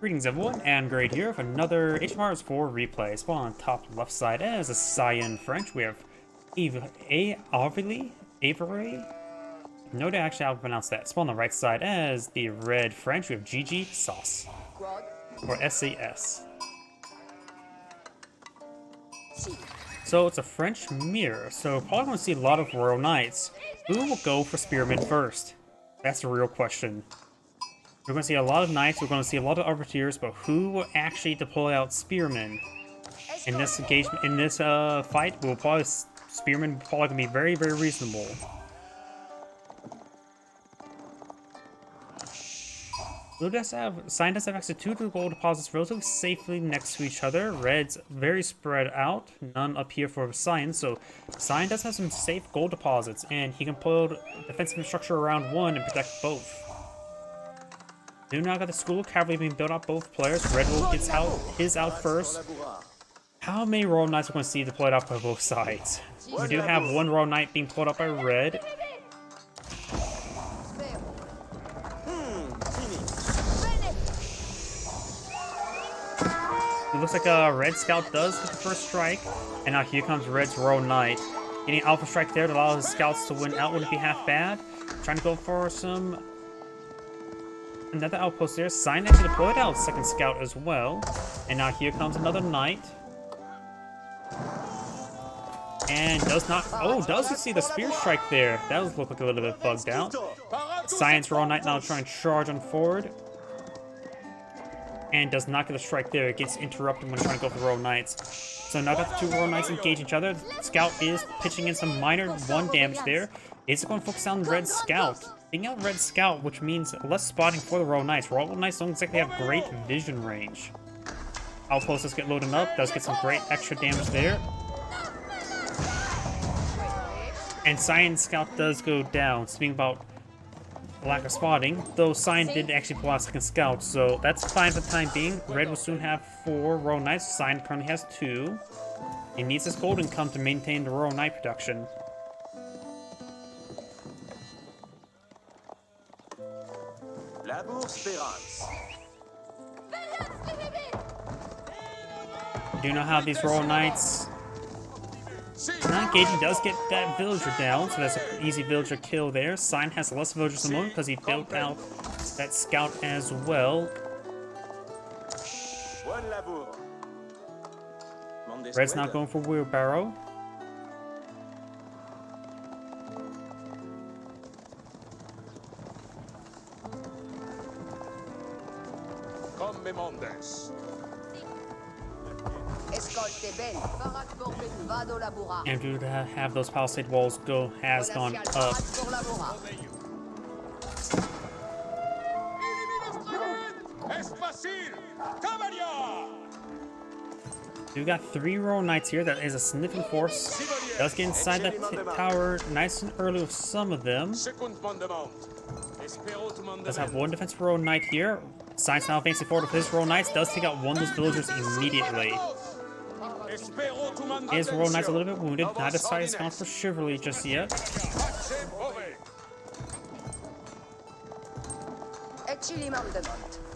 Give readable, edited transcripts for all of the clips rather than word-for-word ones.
Greetings everyone, and Grade here with another HMR's 4 replay. Spawn on top left side as a Cyan French. We have Avely? No doubt actually how to pronounce that. Spawn on the right side as the red French. We have GG SAS. Or SAS. So it's a French mirror, so probably going to see a lot of Royal Knights. Who will go for Spearmen first? That's the real question. We're going to see a lot of Knights, we're going to see a lot of Arbiters, but who will actually deploy out Spearmen? In this engagement, in this fight, Spearmen will probably going to be very, very reasonable. Cyan does have actually two gold deposits relatively safely next to each other. Red's very spread out, none up here for Cyan, so Cyan does have some safe gold deposits, and he can build defensive infrastructure around one and protect both. Do not got the school cavalry being built up both players. Red Wolf gets his out first. How many Royal Knights are we going to see deployed out by both sides? We do have one Royal Knight being pulled up by Red. It looks like a Red Scout does get the first strike. And now here comes Red's Royal Knight. Getting Alpha Strike there to allow his scouts to win out wouldn't be half bad. Trying to go for some... Another outpost there. Cyan actually deployed out second scout as well. And now here comes another knight. And does not... Oh, does you see the spear strike there? That was look like a little bit bugged out. Cyan's Royal Knight now trying to charge on forward. And does not get a strike there. It gets interrupted when trying to go for Royal Knights. So now got the two Royal Knights engage each other. The scout is pitching in some minor 1 damage there. Is going to focus on Red Scout. Taking out Red Scout, which means less spotting for the Royal Knights. Royal Knights don't exactly have great vision range. Outposts does get loaded up, does get some great extra damage there. And Cyan Scout does go down. Speaking about lack of spotting, though Cyan did actually pull out second Scout, so that's fine for the time being. Red will soon have 4 Royal Knights. Cyan currently has 2. He needs this gold income to maintain the Royal Knight production. Do know how these Royal Knights not engaging does get that villager down, so that's an easy villager kill there. Cyan has less villagers at the moment because he built out that scout as well. Red's not going for wheelbarrow. And to have those palisade walls go has gone up. We've got 3 Royal Knights here. That is a significant force. Does get inside that tower nice and early with some of them. Does have 1 defensive Royal Knight here. Cyan's now advancing forward with his Royal Knights. Does take out 1 of those villagers immediately. His Royal Knight's a little bit wounded. Not decided he's gone for chivalry just yet.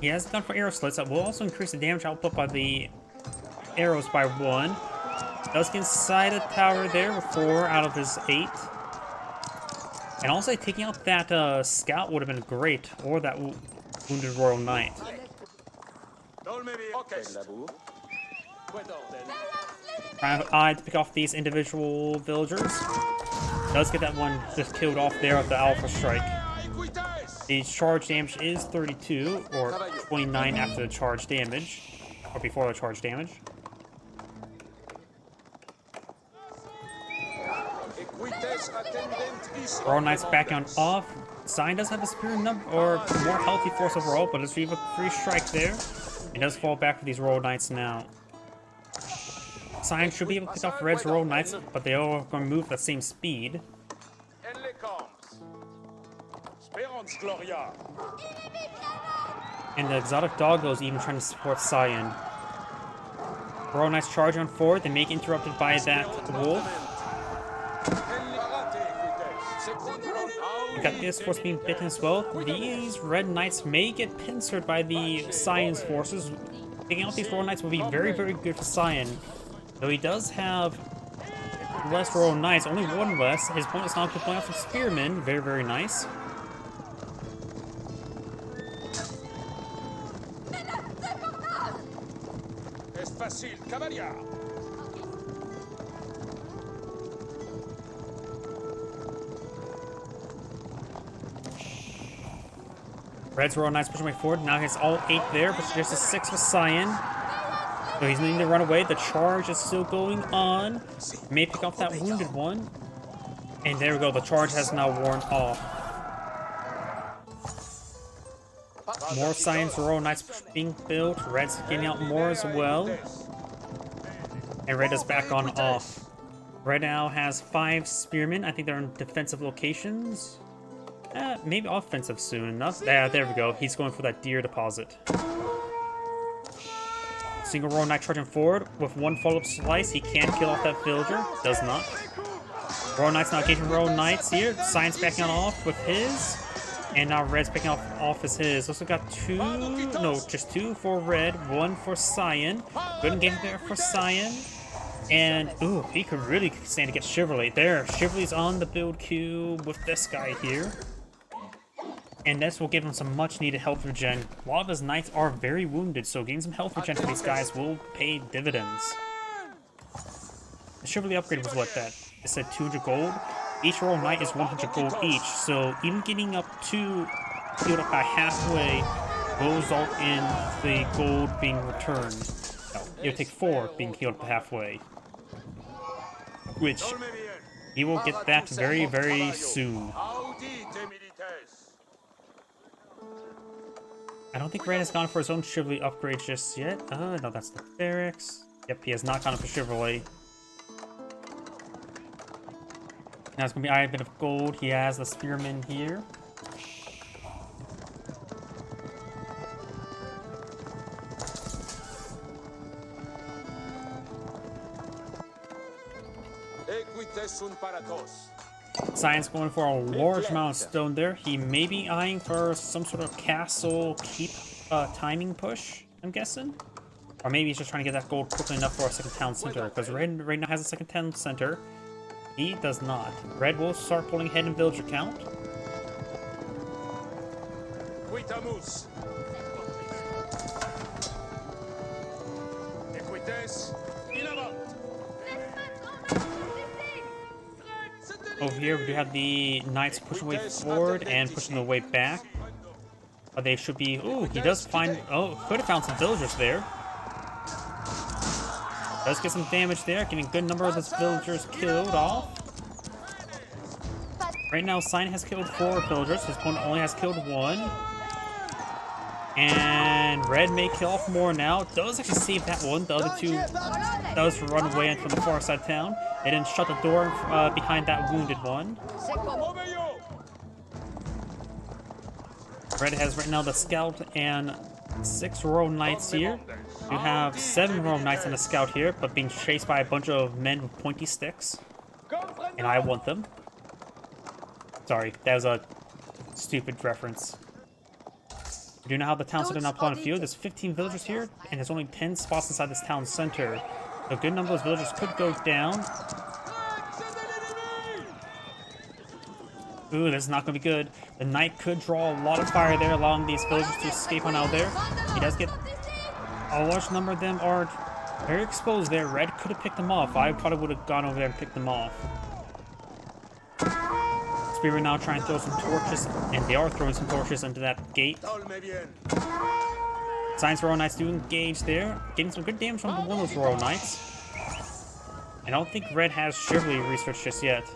He has gone for arrow slits. That will also increase the damage output by the arrows by 1. Does get inside a tower there with 4 out of his 8. And also taking out that scout would have been great, or that wounded Royal Knight. Trying to eye to pick off these individual villagers. Does get that one just killed off there with the Alpha Strike. The charge damage is 32, or 29 after the charge damage, or before the charge damage. Royal Knight's back on off. Cyan does have a spear number or more healthy force overall, but does leave a free strike there. It does fall back for these Royal Knights now. Cyan should be able to pick off Red's Royal Knights, but they are going to move at the same speed. And the exotic doggos even trying to support Cyan. Royal Knights charge on forward. They may get interrupted by that wolf. got this force being bitten as well. These red knights may get pincered by the Cyan's forces. Taking out these royal knights will be very, very good for Cyan. Though he does have less royal knights, only one less. His opponent is now pulling out some spearmen. Very, very nice. Red's royal knights pushing way forward. Now he has all 8 there, but there's a 6 with Cyan. So he's needing to run away. The charge is still going on. May pick off that wounded one. And there we go. The charge has now worn off. More Cyan's royal knights being built. Red's getting out more as well. And Red is back on off. Red now has 5 spearmen. I think they're in defensive locations. Maybe offensive soon enough. There we go. He's going for that deer deposit. Single royal knight charging forward. With one follow-up slice, he can kill off that villager. Does not. Royal knights now engaging royal knights here. Cyan's backing off with his. And now Red's picking off as his. Also got 2, no, just 2 for Red, 1 for Cyan. Good engagement there for Cyan. And, ooh, he could really stand to get Chivalry. There, Chivalry's on the build queue with this guy here. And this will give him some much-needed health regen. A lot of his knights are very wounded, so getting some health regen for these guys will pay dividends. The Chivalry upgrade was what that? It said 200 gold. Each royal knight is 100 gold each, so even getting up to healed up by halfway will result in the gold being returned. No, it would take 4 being healed up halfway. Which, he will get that very, very soon. I don't think Red has gone for his own Chivalry upgrade just yet. No, that's the barracks. Yep, he has not gone for Chivalry. Now it's going to be a bit of gold. He has the spearmen here. Cyan's going for a large amount of stone there. He may be eyeing for some sort of castle keep timing push, I'm guessing. Or maybe he's just trying to get that gold quickly enough for a second town center. Because Red right now has a second town center. He does not. Red will start pulling ahead in villager count. Over here, we do have the knights pushing way forward and pushing the way back. They should be... Ooh, he does find... Oh, could have found some villagers there. Does get some damage there, getting a good number of those villagers killed off. Right now, Cyan has killed 4 villagers. His opponent only has killed 1. And Red may kill off more now. Does actually save that one. The other 2 does run away into the far side town. They didn't shut the door behind that wounded one. Red has right now the scout and 6 royal knights here. You have 7 royal knights on the scout here, but being chased by a bunch of men with pointy sticks. And I want them. Sorry, that was a stupid reference. We do know how the town center now plotted field. There's 15 villagers here, and there's only 10 spots inside this town center. A good number of those villagers could go down. Ooh, this is not going to be good. The knight could draw a lot of fire there, allowing these villagers to escape on out there. He does get... A large number of them are very exposed there. Red could have picked them off. I probably would have gone over there and picked them off. Spearmen now trying to throw some torches, and they are throwing some torches into that gate. Cyan's royal knights do engage there, getting some good damage from one of those royal knights. I don't think Red has Chivalry research just yet.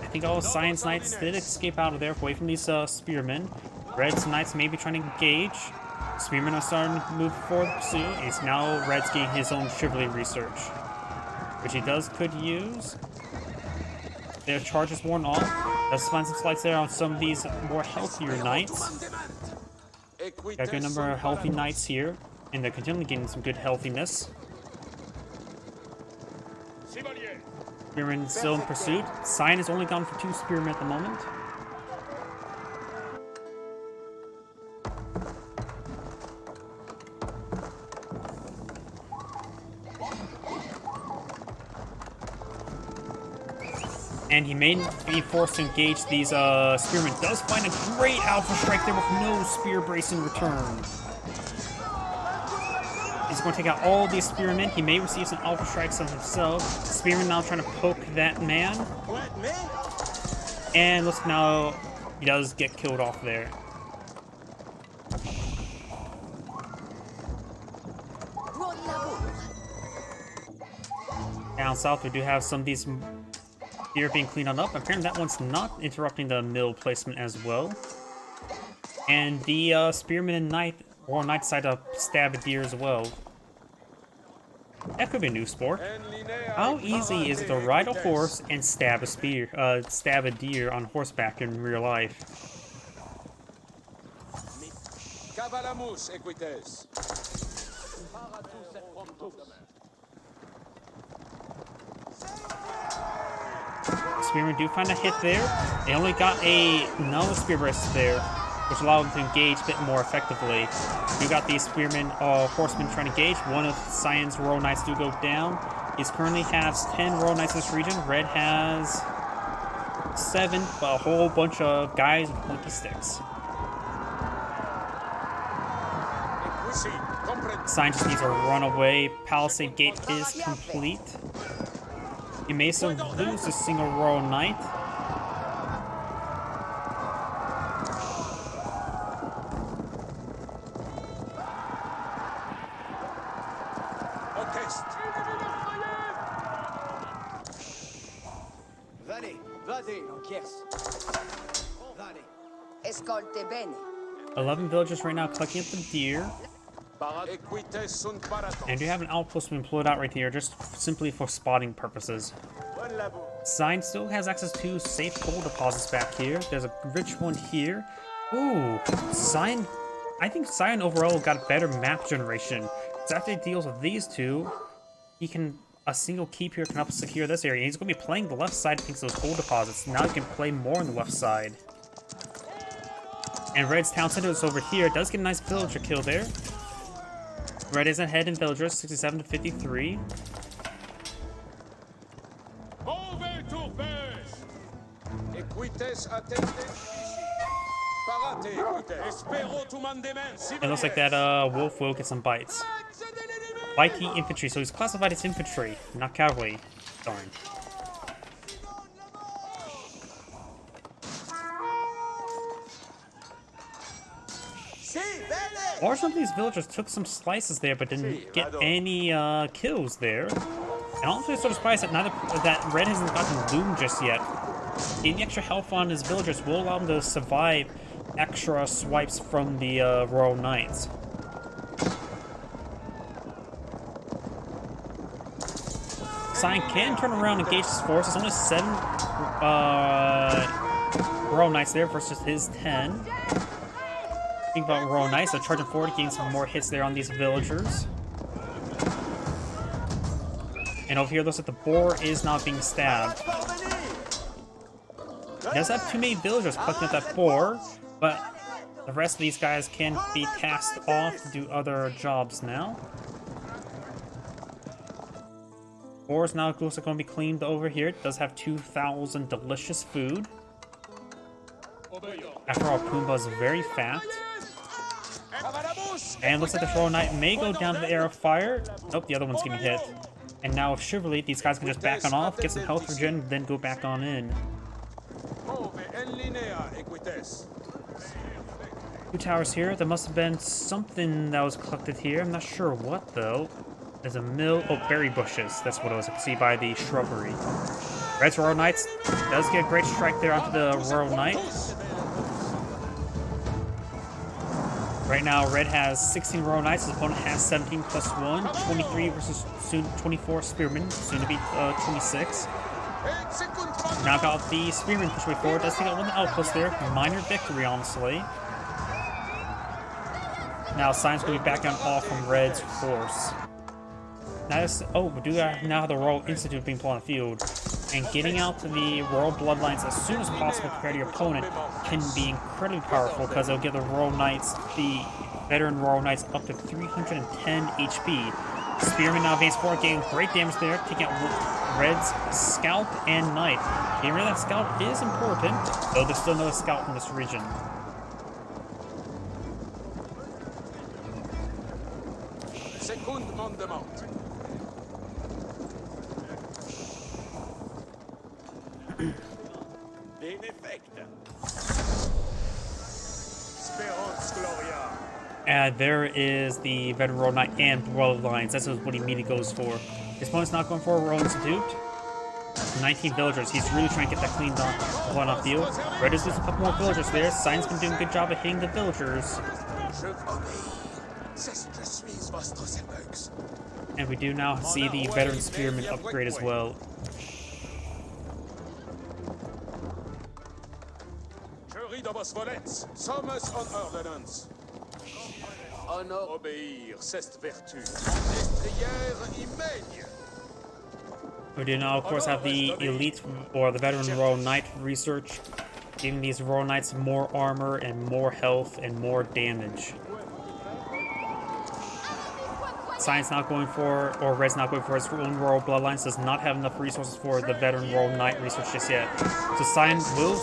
I think all Cyan's knights did escape out of there, away from these spearmen. Red's knights may be trying to engage. Spearmen are starting to move forward soon. It's now Red's getting his own Chivalry research, which he could use. Their charge is worn off. Let's find some slides there on some of these more healthier knights. Got a good number of healthy knights here, and they're continually getting some good healthiness. Spearman still in pursuit. Cyan is only gone for 2 spearmen at the moment. And he may be forced to engage these spearmen. Does find a great alpha strike there with no spear brace in return. He's going to take out all these spearmen. He may receive some alpha strikes on himself. Spearman now trying to poke that man. And looks now he does get killed off there. Down south we do have some of these deer being cleaned on up. Apparently that one's not interrupting the mill placement as well. And the spearman and knight or knight decide to stab a deer as well. That could be a new sport. How easy is it to ride a horse and stab a deer on horseback in real life? Spearmen do find a hit there. They only got no spear brace there, which allowed them to engage a bit more effectively. You got these spearmen, horsemen trying to engage. One of Cyan's Royal Knights do go down. He currently has 10 Royal Knights in this region. Red has 7, but a whole bunch of guys with pointy sticks. Cyan just needs to run away. Palisade Gate is complete. He may still lose a single Royal Knight. Escolte bene. 11 villagers right now collecting up the deer. And you have an outpost being employed out right here just simply for spotting purposes. Cyan still has access to safe gold deposits back here. There's a rich one here. Ooh, Cyan. I think Cyan overall got better map generation. So after he deals with these two, he can. A single keep here can help secure this area. He's going to be playing the left side thanks to those gold deposits. Now he can play more on the left side. And Red's town center is over here. Does get a nice villager kill there. Red is ahead in villagers, 67 to 53. It looks like that wolf will get some bites. Viking infantry, so he's classified as infantry, not cavalry. Darn. Or some of these villagers took some slices there, but didn't get any kills there. And I'm also sort of surprised that Red hasn't gotten Loom just yet. Getting extra health on his villagers will allow him to survive extra swipes from the Royal Knights. Cyan can turn around and engage his force. There's only 7 Royal Knights there versus his 10. Think about Royal Knights, so charging forward, getting some more hits there on these villagers. And over here, looks like the boar is not being stabbed. He does have too many villagers collecting up that boar, but the rest of these guys can be tasked off to do other jobs now. Boar's now looks like going to be cleaned over here. It does have 2,000 delicious food. After all, Pumbaa's very fat. And looks like the Royal Knight may go down to the area of fire. Nope, the other one's getting hit. And now with Chivalry, these guys can just back on off, get some health regen, then go back on in. 2 towers here. There must have been something that was collected here. I'm not sure what though. There's a mill. Oh, berry bushes. That's what it was. I can see by the shrubbery. Red's Royal Knights does get a great strike there onto the Royal Knight. Right now, Red has 16 Royal Knights. His opponent has 17 plus 1. 23 versus soon 24 Spearmen. Soon to be 26. Now got the Spearmen push way forward. Does take out one of the outposts there. Minor victory, honestly. Now, Cyan's going to be back on off from Red's force. Now, we do now have the Royal Institute being put on the field. And getting out to the Royal Bloodlines as soon as possible compared to your opponent can be incredibly powerful because it'll give the Royal Knights, the veteran Royal Knights, up to 310 HP. Spearman now advanced forward, getting great damage there, taking out Red's Scout and Knight. Getting rid of that Scout is important, though there's still another Scout in this region. And there is the veteran Royal Knight and Bloodlines. That's what he immediately goes for. His opponent's not going for a Royal Institute. 19 villagers. He's really trying to get that cleaned off field. Red is losing a couple more villagers there. Cyan's been doing a good job of hitting the villagers. And we do now see the veteran Spearman upgrade as well. We do now, of course, have the elite or the veteran Royal Knight research, giving these Royal Knights more armor and more health and more damage. Cyan's not going for, or Red's not going for his own Royal Bloodlines, does not have enough resources for the veteran Royal Knight research just yet. So Cyan will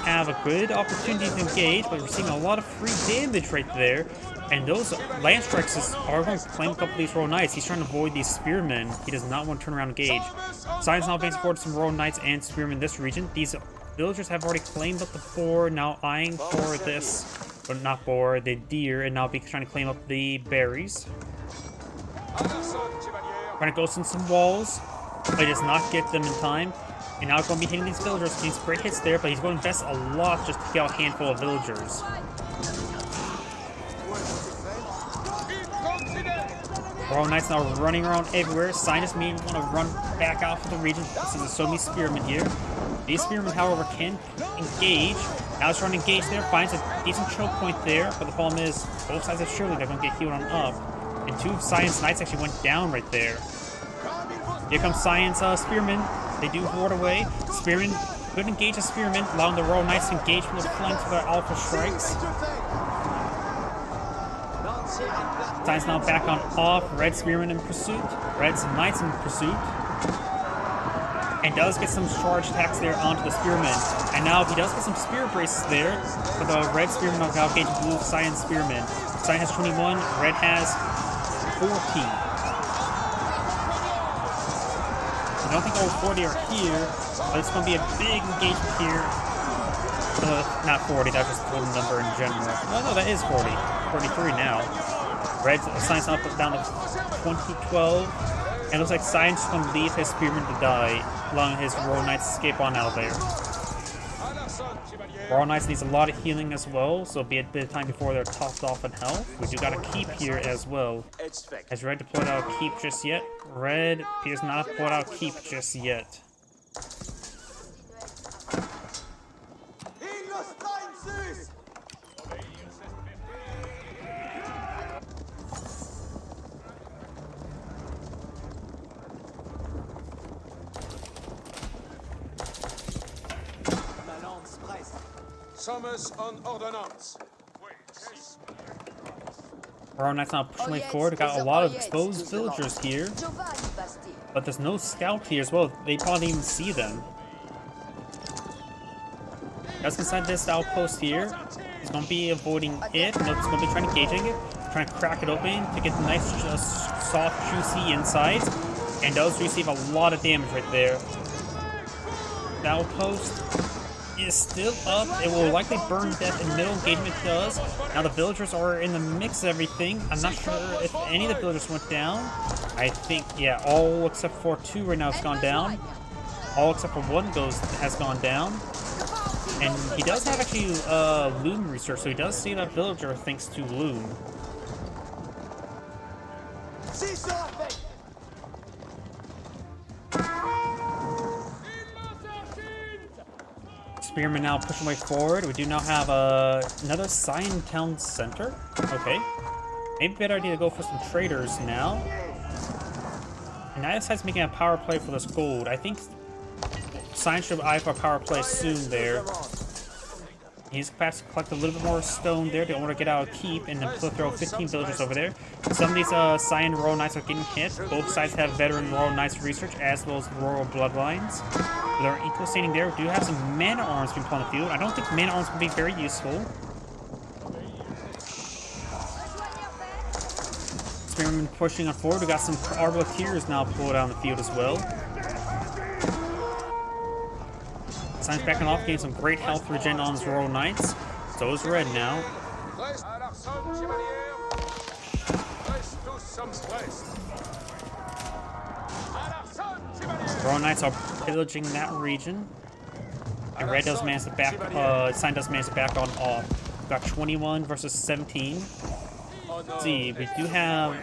have a good opportunity to engage, but we're seeing a lot of free damage right there. And those land strikes are going to claim a couple of these Royal Knights. He's trying to avoid these Spearmen. He does not want to turn around and engage. Cyan's now advancing forward some Royal Knights and Spearmen in this region. These villagers have already claimed up the boar, now eyeing for this, but not boar, the deer, and now be trying to claim up the berries. Trying to ghost in some walls, but he does not get them in time. And now going to be hitting these villagers. He's great hits there, but he's going to invest a lot just to get a handful of villagers. Royal Knights now running around everywhere. Sinus mean want to run back out for the region. This is a Somi Spearman here. These Spearmen, however, can engage. Now he's trying to engage there, finds a decent choke point there, but the problem is both sides of surely they're going to get healed on up. And two of Science Knights actually went down right there. Here comes Science Spearmen. They do ward away. Spearmen could engage a Spearman, allowing the Royal Knights to engage from the flanks for their alpha strikes. Science now back on off. Red Spearman in pursuit. Red's Knights in pursuit. And does get some charge attacks there onto the Spearman. And now he does get some Spear Braces there for the Red Spearman of engage Blue Cyan Spearman. Cyan has 21. Red has 40. I don't think all 40 are here, but it's going to be a big engagement here. Not 40, that's just the total number in general. Oh no, that is 40. 43 now. Red Science now put down to 2012. And it looks like Science is going to leave his Spearman to die, allowing his Royal Knights to escape on out of there. Royal Knights needs a lot of healing as well, so be a bit of time before they're topped off in health. We do got a keep here as well. Has Red deployed out a keep just yet? Red appears not to deployed out a keep just yet. Royal Knights now pushing way forward. We got a lot of exposed villagers here, but there's no scout here as well. They probably didn't even see them. Just inside this outpost here. He's going to be avoiding it. Nope, he's going to be trying to engaging it, trying to crack it open to get the nice, soft, juicy insides, and does receive a lot of damage right there. The outpost is still up. It will likely burn to death in middle engagement does. Now the villagers are in the mix of everything. I'm not sure if any of the villagers went down. I think, yeah, all except for 2 right now has gone down. All except for 1 has gone down. And he does have actually Loom research, so he does see that villager thanks to Loom. Spearman now pushing way forward. We do now have another Cyan Town Center. Okay. Maybe a better idea to go for some traders now. And now decides making a power play for this gold. I think Science should eye for a power play soon there. He's perhaps collect a little bit more stone there to order to get out of keep, and then throw 15 villagers over there. Some of these Cyan Royal Knights are getting hit. Both sides have veteran Royal Knights research as well as Royal Bloodlines. They're equal standing there. We do have some mana arms being put on the field. I don't think mana arms will be very useful. Spearman pushing on forward. We got some Arbaletiers now pulled out on the field as well. Science backing off, getting some great health regen on his Royal Knights. So is Red now. Royal Knights are pillaging that region. And Red does manage to back, Sign does manage to back on off. We've got 21 versus 17. Let's see, we do have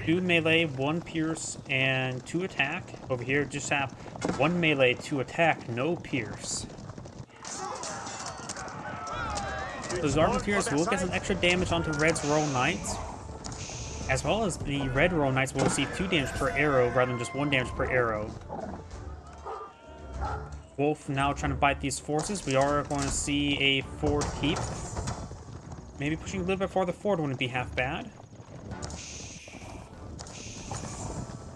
2 melee, 1 pierce, and 2 attack. Over here, just have 1 melee, 2 attack, no pierce. Those Arbaletiers will get some extra damage onto Red's Royal Knights, as well as the Red Royal Knights will receive 2 damage per arrow rather than just 1 damage per arrow. Wolf now trying to bite these forces. We are going to see a forward keep. Maybe pushing a little bit farther forward wouldn't be half bad.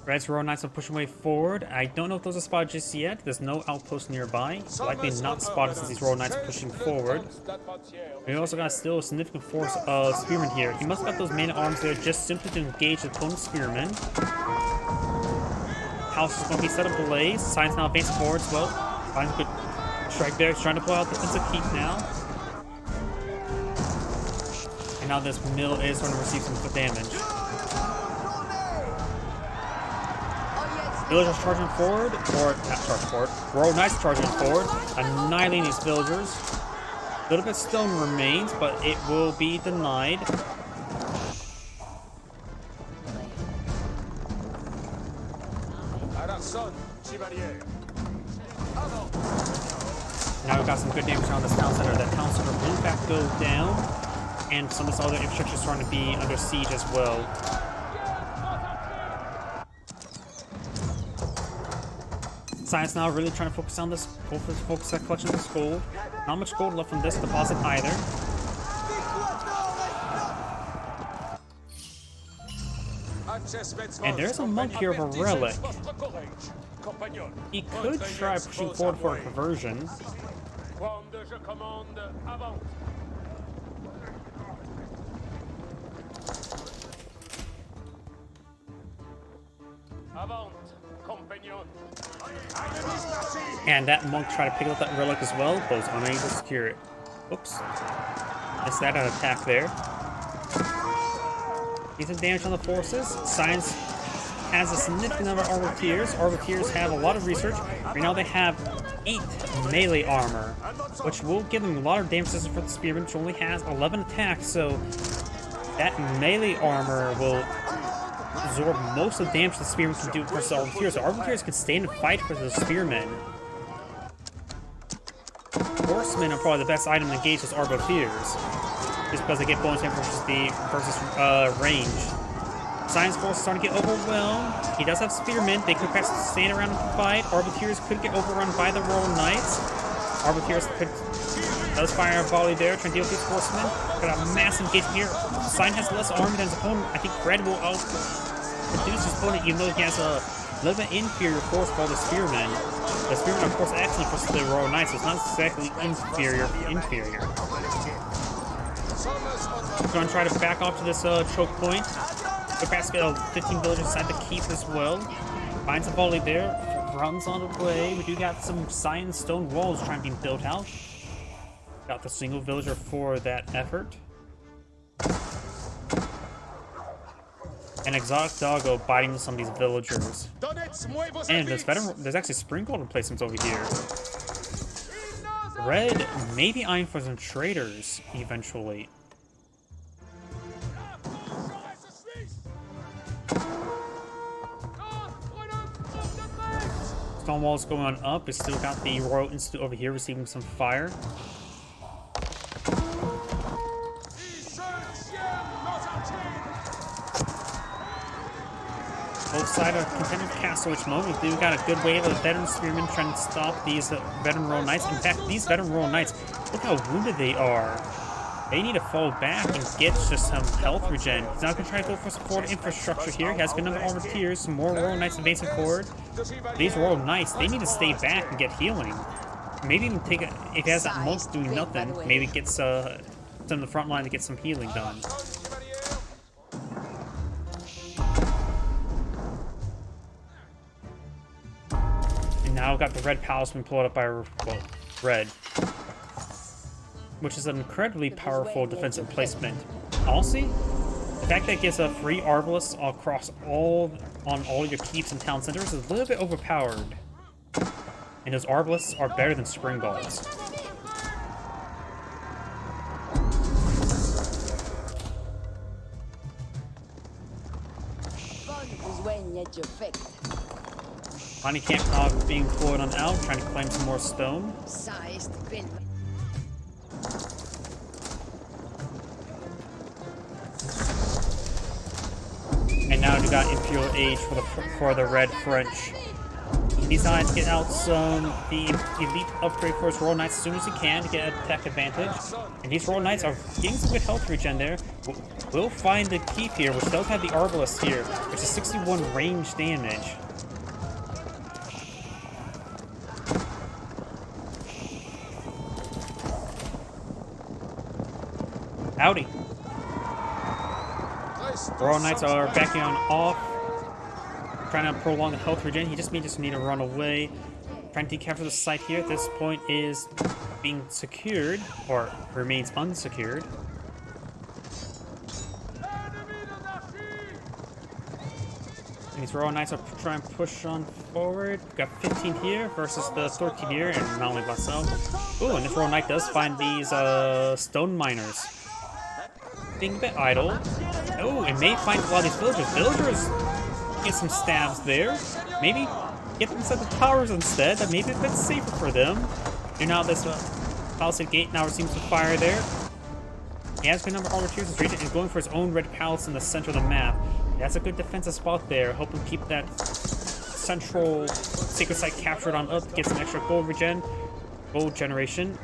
Red's Royal Knights are pushing way forward. I don't know if those are spotted just yet. There's no outpost nearby. Likely not spotted since these Royal Knights are pushing forward. We also got still a significant force of Spearmen here. He must have got those mana arms there just simply to engage the opponent's Spearmen. House is going to be set ablaze. Science now advancing forward as well. Finds a good strike there. He's trying to pull out the defensive keep now. And now this mill is going to receive some good damage. Villagers charging forward, or not charging forward. Royal Knights charging forward, annihilating these villagers. A little bit of stone remains, but it will be denied. Now we've got some good damage on this town center. That town center will in fact go down, and some of this other infrastructure is starting to be under siege as well. Science now really trying to focus on this, focus on collection of this gold. Not much gold left from this deposit either. And there's a monk here of a relic. He could try pushing forward for a conversion. And that monk tried to pick up that relic as well, but was unable to secure it. Oops. Missed that an attack there. Decent damage on the forces. Science has a significant number of Arbaletiers. Arbaletiers have a lot of research. Right now they have 8 melee armor, which will give them a lot of damage for the Spearman, which only has 11 attacks, so that melee armor will absorb most of the damage the Spearmen can do versus Arbaletiers. So Arbaletiers can stand and fight for the Spearmen. Horsemen are probably the best item to engage those Arbaletiers, just because they get bonus hit versus range. Science Force is starting to get overwhelmed. He does have Spearmen. They could perhaps stand around and fight. Arbaletiers could get overrun by the Royal Knights. Arbaletiers does fire a volley there, trying to deal with these horsemen. Got a massive engagement here. Sign has less armor than his opponent. I think Red will outproduce his opponent, even though he has a little bit inferior force called the Spearmen. The Spearmen are, of course, excellent versus the Royal Knights, so it's not exactly inferior. He's going to try to back off to this choke point. The perhaps get 15 villagers inside the keep as well. Finds a volley there. Runs on the way. We do got some cyan stone walls trying to be built out. Got the single villager for that effort. An exotic doggo biting some of these villagers. And there's actually sprinkle replacements over here. Red may be eyeing for some traders eventually. Stone walls going up. We still got the Royal Institute over here receiving some fire. Both sides are contending with Castle Witch mode. We do got a good wave of veteran spearmen trying to stop these veteran Royal Knights. In fact, these veteran Royal Knights, look how wounded they are. They need to fall back and get just some health regen. He's not going to try to go for some forward infrastructure here. He has a good number of armored tiers, some more Royal Knights advancing forward. These Royal Knights, they need to stay back and get healing. Maybe even take it, if he has that monk doing nothing, maybe gets some in the front line to get some healing done. And now we've got the Red Palace being pulled up by, well, Red, which is an incredibly powerful defensive placement. Honestly, the fact that it gives a free Arbalest across on all your keeps and town centers is a little bit overpowered. And those Arbalests are better than Spring Balls. Money Camp now being pulled on out, trying to claim some more stone. And now we got Imperial Age for the Red French. He decides to get out some the elite upgrade for his Royal Knights as soon as he can to get an attack advantage. And these Royal Knights are getting some good health regen there. We'll find the keep here, which does have the Arbalest here, which is 61 range damage. Howdy. Royal Knights are backing on off, trying to prolong the health regen. He just may need to run away. Trying to decapture the site here at this point is being secured, or remains unsecured. And these Royal Knights are trying to push on forward. We've got 15 here versus the 13 here, and not only myself. Ooh, and this Royal Knight does find these stone miners. Being a bit idle. Oh, it may find a lot of these villagers. Villagers get some stabs there. Maybe get them inside the towers instead. That may be a bit safer for them. And now this palisade gate now receives some fire there. He has a good number of armor tiers in region and going for his own red palace in the center of the map. That's a good defensive spot there. Hoping to keep that central sacred site captured on up. Get some extra gold regen, gold generation.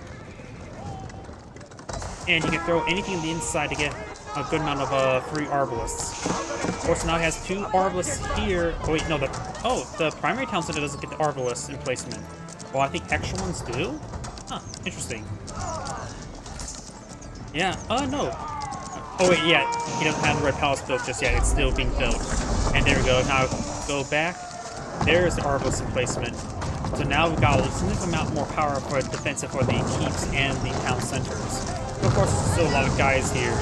And you can throw anything in the inside to get a good amount of free Arbalests. Of course, now he has 2 Arbalests here. Oh wait, no, the primary town center doesn't get the Arbalests in placement. Well, I think extra ones do? Huh, interesting. Yeah, no. Oh wait, yeah, he doesn't have the Red Palace built just yet. It's still being built. And there we go. Now go back. There's the Arbalest in placement. So now we've got a significant amount more power for defensive for the keeps and the town centers. But of course, there's still a lot of guys here.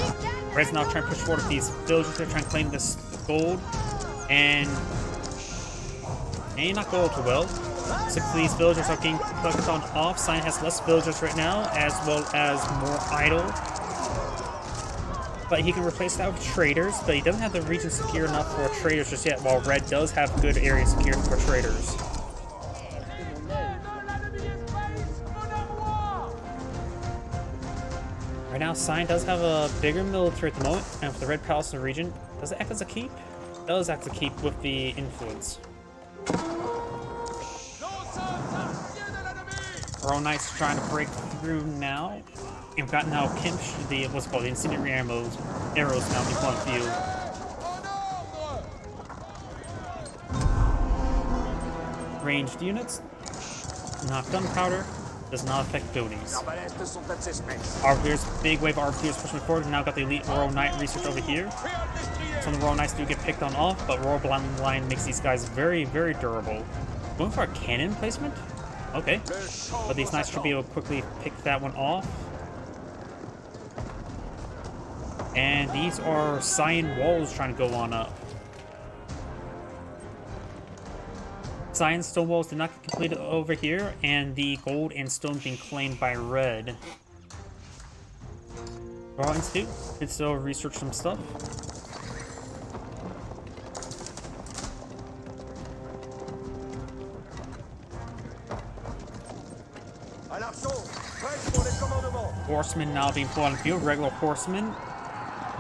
Red's now trying to push forward with these villagers. They're trying to claim this gold. And not go too well. So these villagers are getting plucked on off. Cyan has less villagers right now, as well as more idle. But he can replace that with traders, but he doesn't have the region secure enough for traders just yet, while Red does have good areas secured for traders. Right now, Cyan does have a bigger military at the moment, and with the Red Palace in the region, does it act as a keep? It does act as a keep with the influence. Royal Knights trying to break through now. We've got now Kimch, the what's called the incendiary arrows now in front of you. Ranged units, not gunpowder, does not affect buildings. Arbiters, big wave of Arbiters pushing forward. We've now got the elite Royal Knight research over here. Some of the Royal Knights do get picked on off, but Royal Blind Line makes these guys very, very durable. Going for a cannon placement? Okay. But these Knights should be able to quickly pick that one off. And these are Cyan walls trying to go on up. Cyan stone walls did not get completed over here, and the gold and stone being claimed by Red. Raw Institute can still research some stuff. Horsemen now being pulled on the field. Regular horsemen.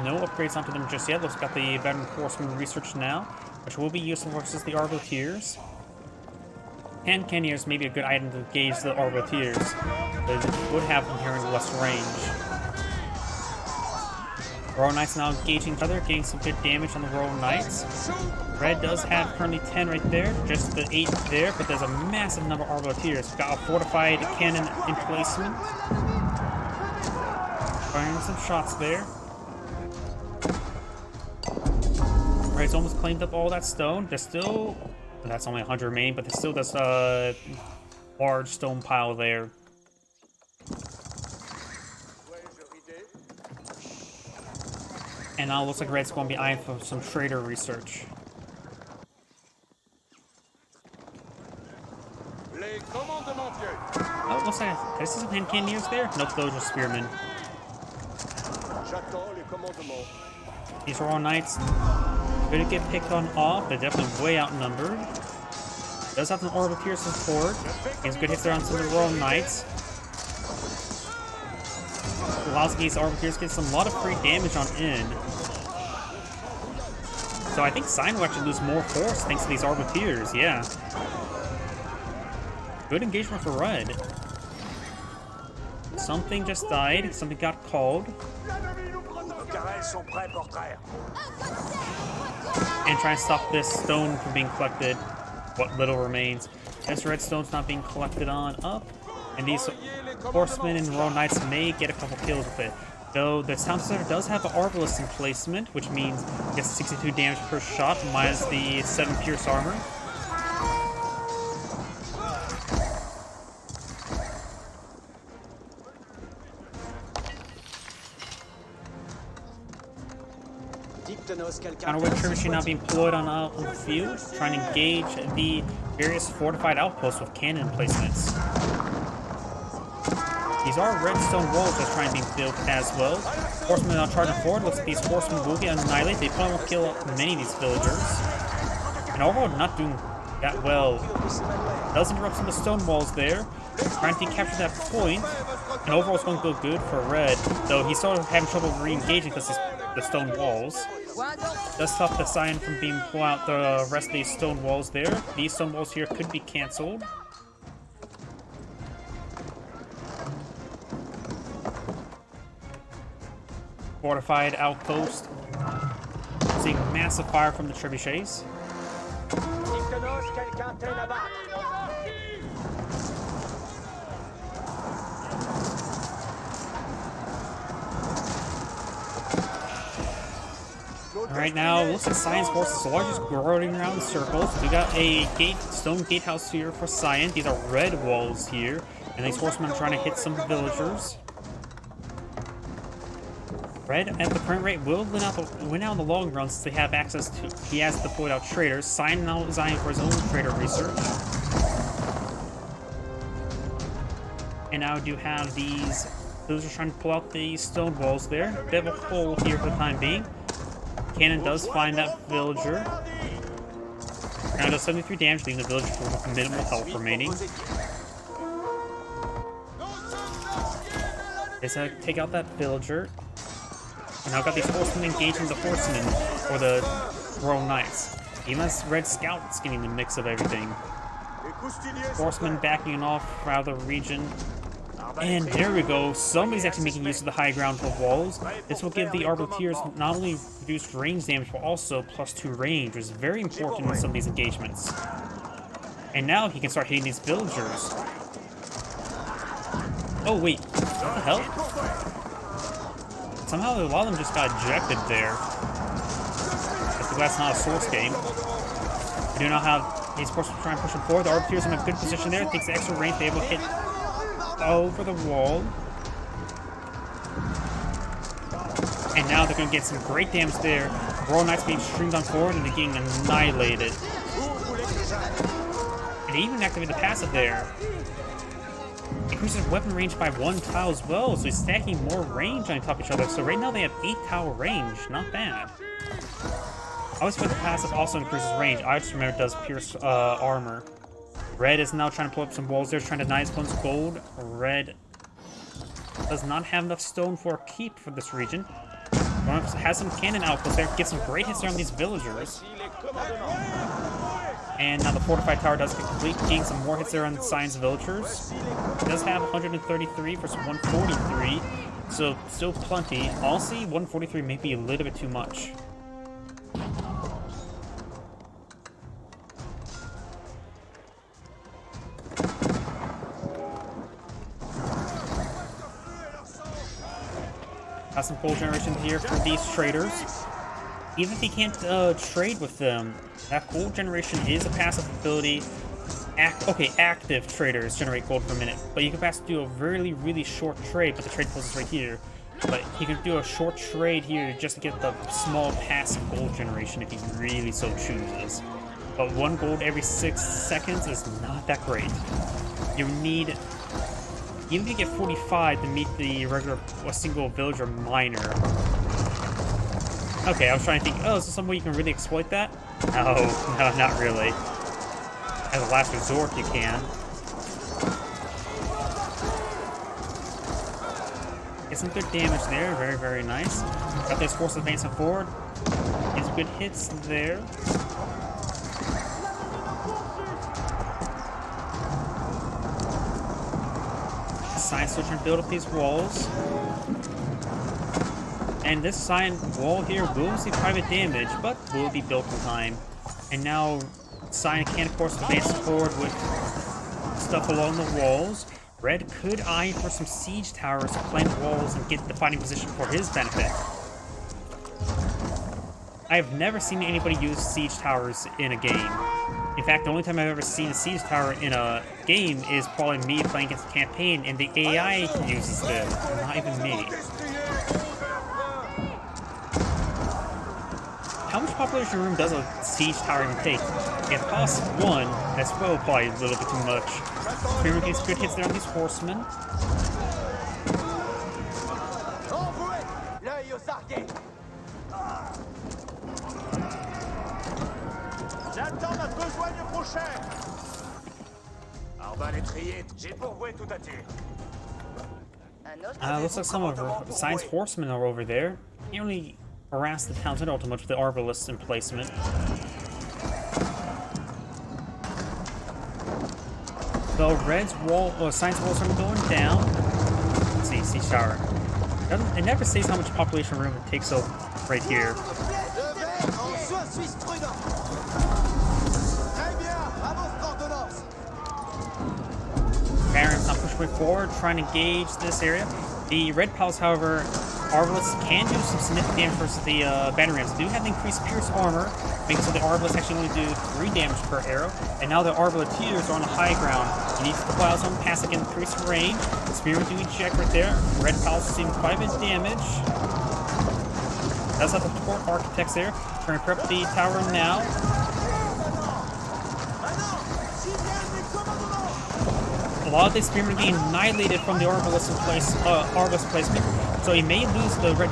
No upgrades onto them just yet. Looks got the veteran horseman research now. which will be useful versus the Arbaletiers. Hand Cannoneers may be a good item to gauge the Arbaletiers, but it would have inherently less range. Royal Knights now engaging each other, getting some good damage on the Royal Knights. Red does have currently 10 right there, just the 8 there, but there's a massive number of Arbaletiers. We've got a fortified cannon in placement. Firing some shots there. Red's almost claimed up all that stone. There's still... That's only 100 remaining, but there's still this large stone pile there. And now it looks like Red's going to be eyeing for some trader research. Oh, looks like... Can I see some hand cannoneers there? Nope, those are spearmen. These are all knights. Going to get picked on off. They're definitely way outnumbered. Does have some Arbaletier support. Gets good hits there on some of the Royal Knights. Allows these Arbaletiers to get a lot of free damage on in. So I think Sign will actually lose more force thanks to these Arbaletiers, yeah. Good engagement for Red. Something just died. Something got called. And try and stop this stone from being collected. What little remains. This redstone's not being collected on up. And these horsemen and Royal Knights may get a couple kills with it. Though the Town Center does have an Arbalest in placement, which means it gets 62 damage per shot, minus the 7 pierce armor. Counterweight Trebuchet now being deployed on the field, trying to engage the various fortified outposts with cannon placements. These are redstone walls that's trying to be built as well. Horsemen are charging forward. Looks like these horsemen will get annihilated. They probably won't kill many of these villagers. And overall, not doing that well. Does interrupt some of the stone walls there. Trying to capture that point. And overall, it's going to go good for Red. Though he's sort of having trouble re-engaging because the stone walls. Does stop the Scion from being pull out the rest of these stone walls there. These stone walls here could be cancelled. Fortified outpost. Seeing massive fire from the trebuchets. Alright, now looks like Scien's force is the largest growing around in circles. We got a stone gatehouse here for Scion. These are red walls here. And these horsemen are trying to hit some villagers. Red, at the current rate, will win out in the long run since they have access to... He has deployed out traders. Scion now is eyeing for his own trader research. And now do have these... Those are trying to pull out the stone walls there. Bit of a hole here for the time being. Cannon does find that villager. Now does 73 damage, leaving the villager with minimal health remaining. It's gonna take out that villager. And now got these horsemen engaging the horsemen, or the Royal Knights. Even as Red Scout's getting the mix of everything. Horsemen backing off out of the region. And there we go. Somebody's actually making use of the high ground for walls. This will give the Arbaletiers not only reduced range damage, but also +2 range, which is very important in some of these engagements. And now he can start hitting these villagers. Oh wait, what the hell? Somehow a lot of them just got ejected there. That's not a source game. I do not have these forces trying to push them forward. The Arbaletiers are in a good position there. It takes the extra range to be able to hit over the wall. And now they're going to get some great damage there. Royal Knights being streamed on forward and they're getting annihilated. And they even activated the passive there. Increases weapon range by 1 tile as well, so he's stacking more range on top of each other. So right now they have 8 tile range, not bad. I always put the passive also increases range. I just remember it does pierce armor. Red is now trying to pull up some walls there, trying to deny his opponent's gold. Red does not have enough stone for a keep for this region. Has some cannon outposts there, get some great hits there on these villagers. And now the fortified tower does get complete, getting some more hits there on Cyan's villagers. It does have 133 versus 143, so still plenty. Honestly, 143 may be a little bit too much. Got some gold generation here for these traders. Even if you can't trade with them, that gold generation is a passive ability. Active traders generate gold per minute, but you can pass do a really short trade, but the trade post is right here. But you can do a short trade here just to get the small passive gold generation if he really so chooses. But 1 gold every 6 seconds is not that great. You need, even if you get 45 to meet the regular single villager miner. Okay, I was trying to think, oh, is there some way you can really exploit that? No, not really. As a last resort, you can. Get some good damage there, very nice. Got those forces advancing forward. Gets good hits there. Sign switch and build up these walls. And this sign wall here will receive private damage, but will be built in time. And now Sign can, of course, advance forward with stuff along the walls. Red could eye for some siege towers to plant walls and get the fighting position for his benefit. I have never seen anybody use siege towers in a game. In fact, the only time I've ever seen a siege tower in a game is probably me playing against a campaign, and the AI uses them, not even me. How much population room does a siege tower even take? It costs 1, that's well probably a little bit too much. Spearman gets good hits there on these horsemen. Looks like some of Science horsemen are over there. Can't really harass the town center too much with the arbalists in placement. The Red's wall, Science walls are going down. Let's see, siege tower. It never says how much population room it takes up right here. Baron's not pushing forward, trying to engage this area. The Red Palace, however, Arbalists can do some significant damage versus the banner rams. They do have the increased pierce armor, making so the Arbalists actually only do 3 damage per arrow. And now the Arbaletiers are on the high ground. You need to pull out some passive increased range. Spearman do eject right there. Red Palace is seeing quite a bit of damage. Does have the port architects there. Trying to prep the tower now. A lot of the Spearmen getting annihilated from the Arbalist placement, so he may lose the Red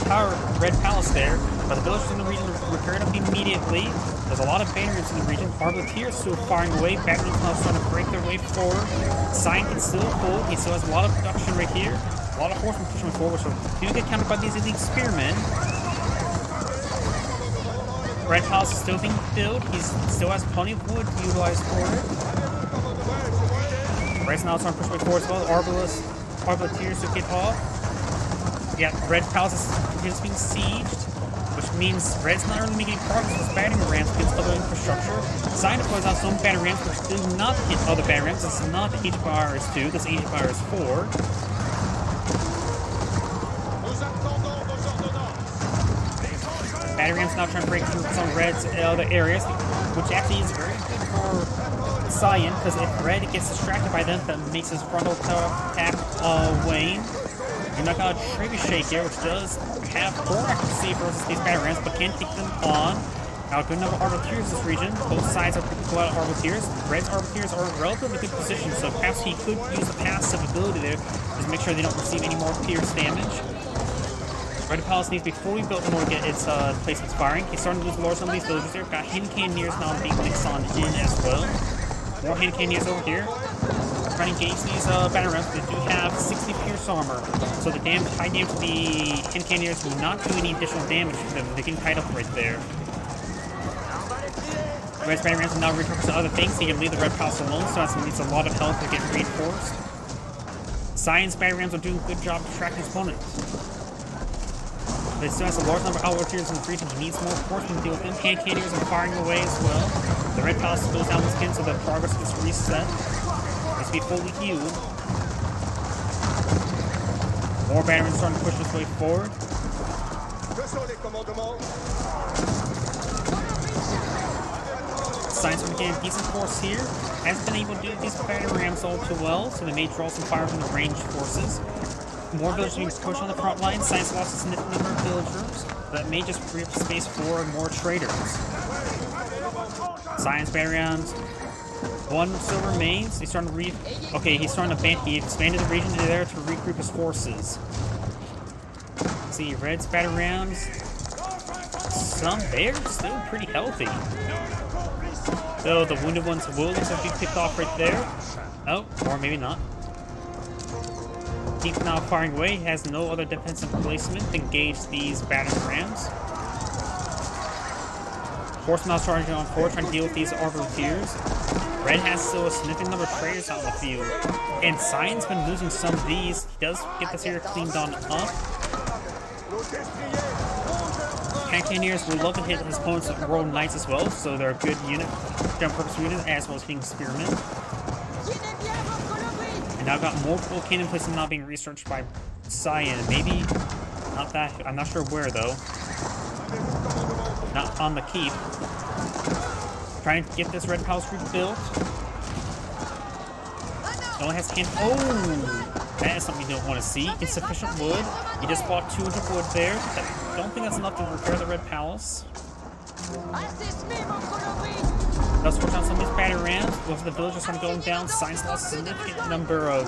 Palace there, but the villagers in the region repair it up immediately. There's a lot of banners in the region. Arbaletiers still firing away. Batman's now starting to break their way forward. Sign can still hold. He still has a lot of production right here. A lot of horsemen pushing forward, so do get countered by these elite Spearmen. Red Palace is still being built. He still has plenty of wood utilized for it. Red's now starting to push way forward as well. Arbaletiers to get off. Yeah, Red Palace is being sieged, which means Red's not really making progress with banner rams against other infrastructure. Sign deploys out some banner rams, which do not hit other banner rams. This is not the HPR is 2, this HPR is 4. Banner rams now trying to break through some Red's other areas, which actually is very good for Cyan, because if Red gets distracted by them, that makes his frontal attack wane. You're not got a trebuchet here, which does have 4 accuracy versus these banner rams, but can take them on. Now, a good number of Arbaletiers in this region. Both sides are pretty cool out of Arbaletiers. Red's Arbaletiers are in relatively good position, so perhaps he could use the passive ability there to make sure they don't receive any more pierce damage. Red Palace needs to be fully built in order to get its placements firing. He's starting to lose some of these villagers there. Got hand cannoneers now being mixed on in as well. More hand cannoneers over here. Trying to engage these banner rams, but they do have 60 pierce armor. So the high damage to the hand cannoneers will not do any additional damage to them. They can tied up right there. Red's battering rams are now repurposed to other things, so he can leave the red palace alone, so that needs a lot of health to get reinforced. Science battering rams are doing a good job tracking his opponent. But he still has a large number of outwards in the region. He needs more horsemen to deal with him. Hand cannons are firing away as well. The red palace goes down the skin, so the progress gets reset. Needs to be fully healed. More battering rams starting to push his way forward. Science will gain a decent force here. Hasn't been able to do these battering rams all too well, so they may draw some fire from the ranged forces. More villagers being pushed on the front line. Science lost a significant number of villagers. That may just free up space for more traders. Science battering rams. One still remains. He's starting to he's starting to he expanded the region there to regroup his forces. Let's see, Red's battering rams. They're still pretty healthy. So the wounded ones will be picked off right there. Oh, or maybe not. Keeps now firing away. He has no other defensive placement to engage these battering rams. Horsemen now charging on forward, trying to deal with these arbaletiers. Red has still a significant number of traders out in the field. And Cyan's been losing some of these. He does get this area cleaned on up. Cannoneers would love to hit his opponent's Royal Knights as well, so they're a good unit, general purpose unit, as well as hitting Spearmen. And now got multiple cannon placements now being researched by Cyan. Maybe not that, I'm not sure where though. Not on the keep. Trying to get this red palace rebuilt. No one has cannon. Oh! That is something you don't want to see. Insufficient wood. He just bought 200 wood there. I don't think that's enough to repair the red palace. Does force on some of these battering rams. Most of the villagers are going down. Science lost a significant number of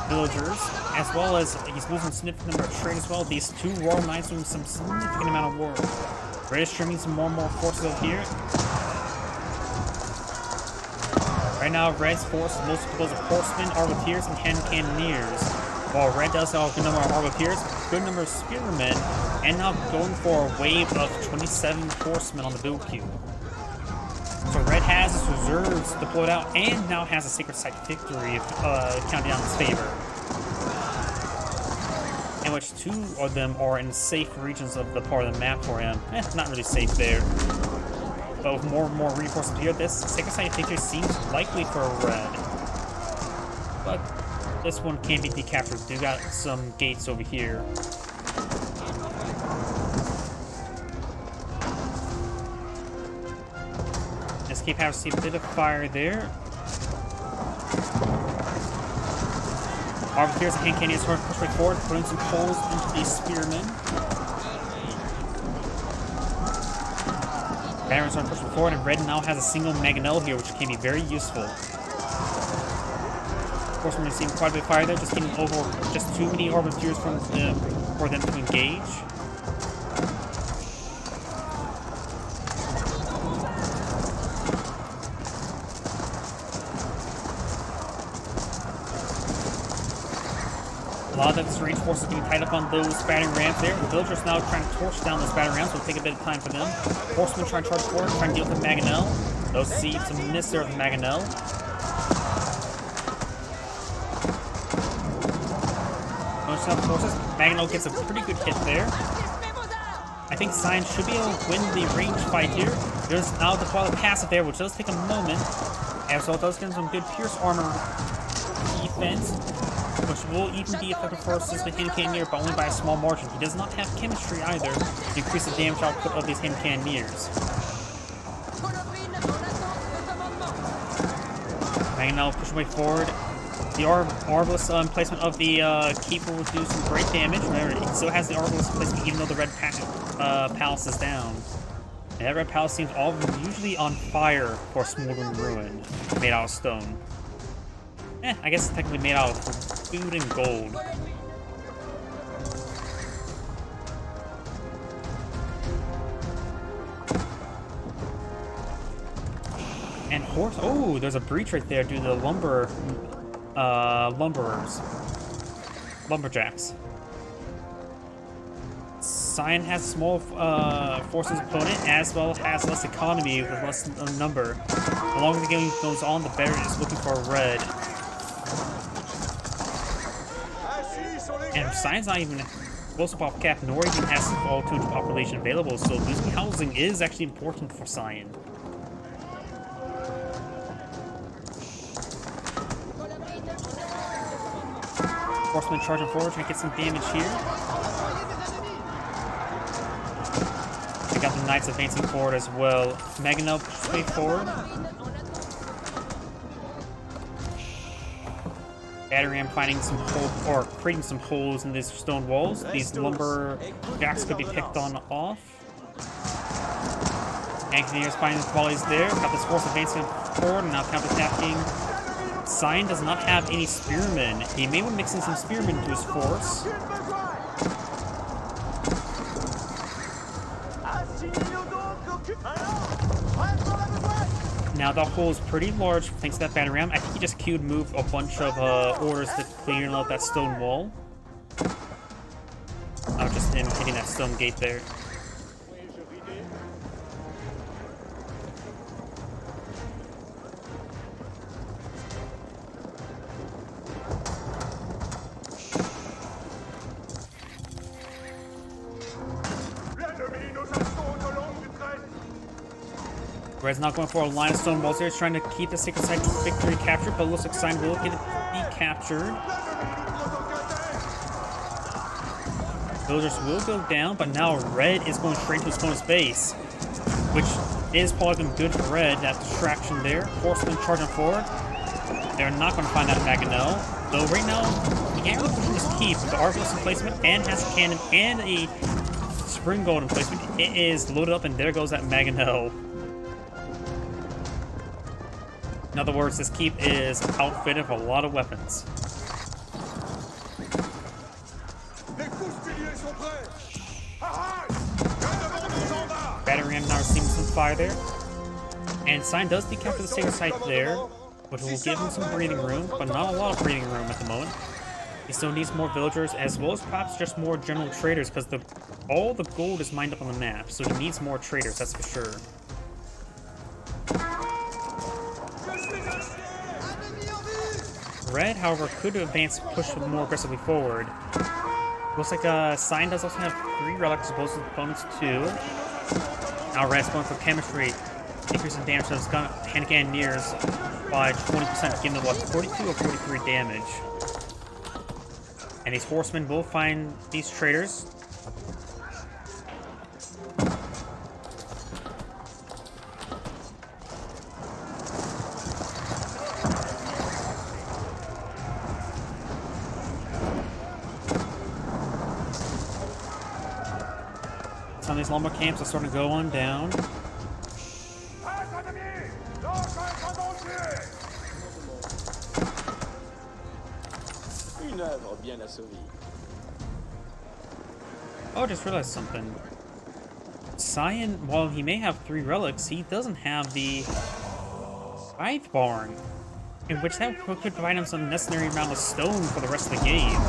villagers, as well as he's losing a significant number of trade as well. These two Royal Knights doing some significant amount of work. Red is trimming some more and more forces over here. Right now, Red's force is mostly composed of horsemen, arbaletiers, and cannoneers. While Red does have a good number of arbaletiers, a good number of spearmen, and now going for a wave of 27 horsemen on the build queue. So Red has his reserves deployed out, and now has a Sacred Site victory counting down in his favor. In which two of them are in safe regions of the part of the map for him. Not really safe there. But with more and more reinforcements here, this Sacred Site victory seems likely for Red. But this one can be decaptured. We've got some gates over here. Escape has received a bit of fire there. Arbaletiers and hand cannons are pushed right forward, putting some holes into these spearmen. Barons are pushing forward, and Red now has a single mangonel here, which can be very useful. Of course, we're going to see quite a bit of fire there, just getting over just too many arbaletiers for them to engage. A lot of this range force is getting tied up on those battering rams there. The villagers now trying to torch down those battering rams, so it'll take a bit of time for them. Horsemen trying to charge forward, trying to deal with the mangonel. Those see some miss there of the mangonel. Forces. Mangonel gets a pretty good hit there. I think Cyan should be able to win the range fight here. There's now the deploy the passive there, which does take a moment. As well, it does get some good pierce armor defense, which will even be effective for us as the hand cannoneer, but only by a small margin. He does not have chemistry either to increase the damage output of these hand cannoneers. Mangonel pushing way forward. The Arbalist placement of the Keeper will do some great damage. Remember, it still has the Arbalist placement even though the Red Palace is down. And that Red Palace seems usually on fire for Smoldering Ruin, made out of stone. I guess it's technically made out of food and gold. And horse. Oh, there's a breach right there due to the lumberjacks. Cyan has small forces opponent, as well as less economy with less number. The longer the game goes on, the better it is looking for red. And Cyan's not even close to pop cap, nor even has all 2 population available, so boosting housing is actually important for Cyan. Horseman charging forward, trying to get some damage here. We got the Knights advancing forward as well. Maganel pushes way forward. Battery Ram finding some hole, or creating some holes in these stone walls. These lumber jacks could be picked on off. Engineers finding the volleys there. Got this force advancing forward and now counter-attacking. Cyan does not have any spearmen. He may be mixing some spearmen into his force. Now that hole is pretty large thanks to that battery ram. I think he just queued move a bunch of orders to clear out that stone wall. Just him hitting that stone gate there. Red's not going for a line of stone walls here. He's trying to keep the Sacred Site victory captured, but it looks like Cyan will get it captured. Villagers will go down, but now Red is going straight to his opponent's base, which is probably been good for Red. That distraction there. Horsemen charging forward. They're not going to find that Maganel. Though right now, he can't really push this keep with the Arbalest in placement and has a cannon and a Spring Gold in placement. It is loaded up, and there goes that Maganel. In other words, this keep is outfitted with a lot of weapons. Battery Ram now receiving some fire there. And Cyan does decapture the Sacred Site there, which will give him some breathing room, but not a lot of breathing room at the moment. He still needs more villagers, as well as perhaps just more general traders, because all the gold is mined up on the map, so he needs more traders, that's for sure. Red, however, could advance, push more aggressively forward. Looks like Cyan does also have 3 relics as opposed to the opponent's 2. Now Red's going for chemistry, increasing damage to his hand cannoneers by 20%, giving them what, 42 or 43 damage. And these horsemen will find these traders. Some of these lumber camps are starting to go on down. Oh, I just realized something. Cyan, while he may have 3 relics, he doesn't have the Scythe Barn, in which that could provide him some necessary amount of stone for the rest of the game.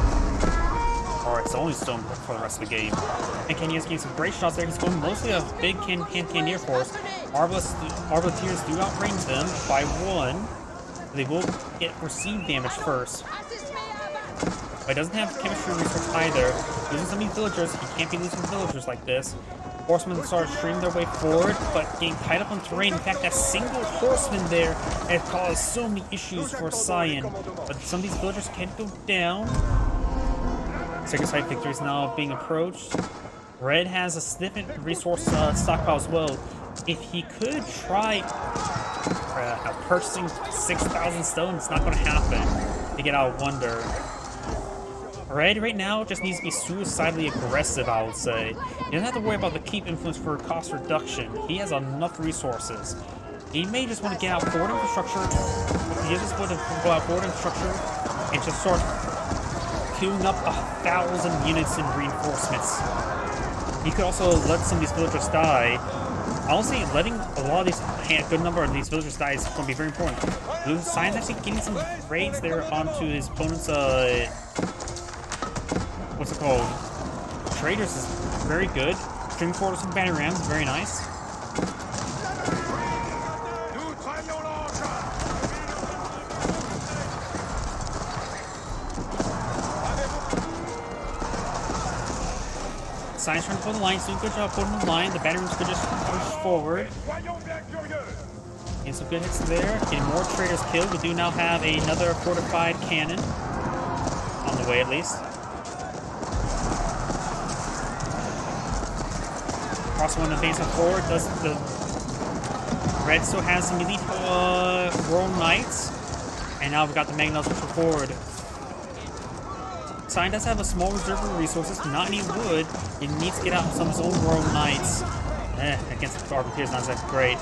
Or it's only stone for the rest of the game. And Kenya's getting some great shots there. He's going mostly a big Cannoneer force. Arbaleteers do outrange them by 1. They will get received damage first. But he doesn't have chemistry research either. Losing so many villagers, he can't be losing villagers like this. Horsemen start streaming their way forward, but getting tied up on terrain. In fact, that single horseman there has caused so many issues for Cyan. But some of these villagers can't go down. Sacred Site victory is now being approached. Red has a significant resource stockpile as well. If he could try purchasing 6,000 stone, it's not going to happen to get out of Wonder. Red right now just needs to be suicidally aggressive, I would say. He doesn't have to worry about the keep influence for cost reduction. He has enough resources. He may just want to get out forward infrastructure. He just want to go out forward infrastructure and just start queuing up 1,000 units in reinforcements. He could also let some of these villagers die. Honestly, letting a lot of these, a good number of these villagers die is going to be very important. Cyan's actually getting some raids there onto his opponent's, what's it called? Traders is very good. String forward some banner rams, very nice. Science trying to pull the line, doing a good job pulling the line. The banner rams could just push forward. Getting some good hits there. Getting more traders killed. We do now have another fortified cannon. On the way, at least. Also, when advancing forward, does the red still has some elite Royal Knights. And now we've got the Magnaels pushing forward. Cyan does have a small reserve of resources, not any wood. He needs to get out some of his own Royal Knights. Against the Arbitraries, not that great.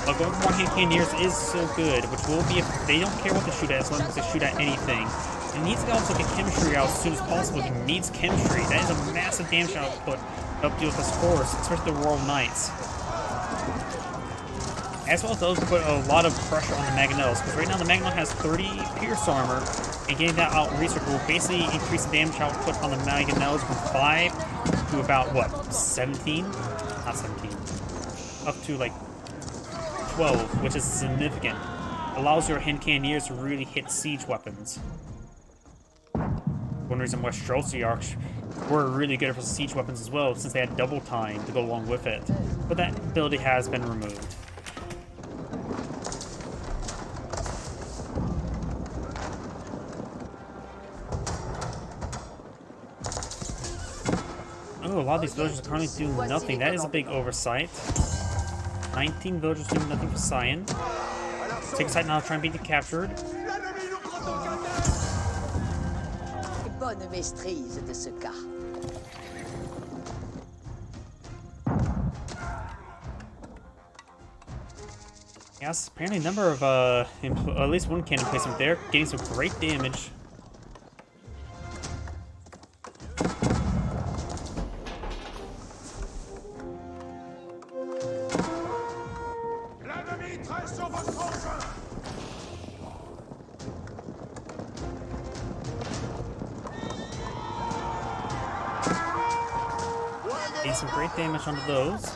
But going for one-hand cannoneers is so good, which will be if they don't care what they shoot at as long as they shoot at anything. He needs to also get chemistry out as soon as possible. He needs chemistry. That is a massive damage output to help deal with this force, especially the Royal Knights. As well as those put a lot of pressure on the Magnaels, because right now the Magnael has 30 Pierce armor, and getting that out in research will basically increase the damage output on the Magnaels from 5 to about, what, 17? Not 17. Up to, like, 12, which is significant. Allows your hand cannoneers to really hit siege weapons. One reason why Streltsy Arcs were really good for siege weapons as well, since they had double time to go along with it. But that ability has been removed. Oh, a lot of these villagers are currently doing nothing. That is a big oversight. 19 villagers doing nothing for Cyan. Take a site now, try and be captured. Bonne maîtrise de ce cas. Yes, apparently a number of, at least one cannon placement there, getting some great damage. Getting some great damage onto those.